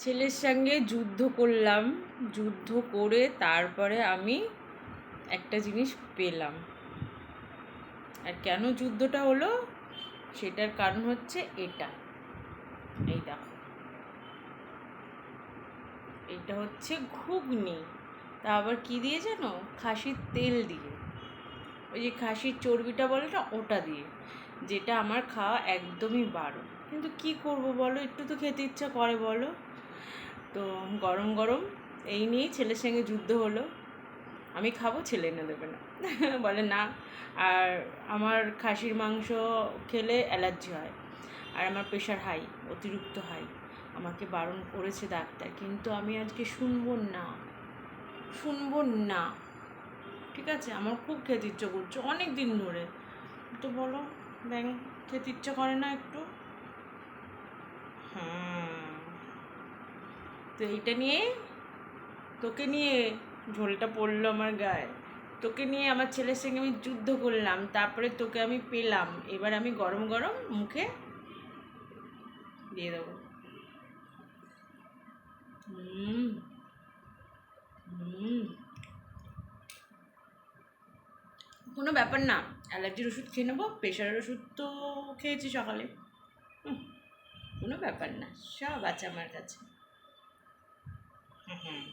ছেলের সঙ্গে যুদ্ধ করলাম, যুদ্ধ করে তারপরে আমি একটা জিনিস পেলাম। আর কেন যুদ্ধটা হলো সেটার কারণ হচ্ছে এটা। এই দেখো, এটা হচ্ছে ঘুগনি। তা আবার কি দিয়ে জানো? খাসির তেল দিয়ে, ওই যে খাসির চর্বিটা বলে না, ওটা দিয়ে, যেটা আমার খাওয়া একদমই বারণ। কিন্তু কি করব বলো, একটু তো খেতে ইচ্ছা করে বলো। তো গরম গরম এই নিয়েই ছেলের সঙ্গে যুদ্ধ হলো। আমি খাবো, ছেলে এনে দেবে না। বলে না। আর আমার খাসির মাংস খেলে অ্যালার্জি হয়, আর আমার প্রেশার হাই, অতিরিক্ত হাই। আমাকে বারণ করেছে ডাক্তার, কিন্তু আমি আজকে শুনবো না, শুনবো না। ঠিক আছে, আমার খুব খেতে ইচ্ছে করছে অনেক দিন ধরে। তো বলো, ব্যাং খেতে ইচ্ছে করে না একটু? হ্যাঁ, তো এইটা নিয়ে, তোকে নিয়ে ঝোলটা পড়লো আমার গায়ে। তোকে নিয়ে আমার ছেলের সঙ্গে আমি যুদ্ধ করলাম, তারপরে তোকে আমি পেলাম। এবার আমি গরম গরম মুখে দিয়ে দেবো। হুম হুম, কোনো ব্যাপার না। অ্যালার্জির ওষুধ খেয়ে নেবো, প্রেশারের ওষুধ তো খেয়েছি সকালে। হুম, কোনো ব্যাপার না, সব আছে আমার কাছে। হ্যাঁ,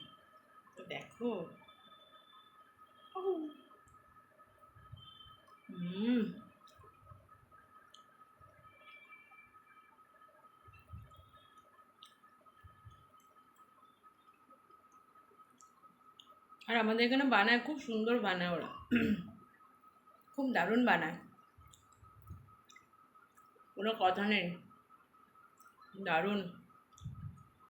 তো দেখো। হুম, আর আমাদের এখানে বানায়, খুব সুন্দর বানায় ওরা। খুব দারুণ বানায়, কোনো কথা নেই, দারুণ।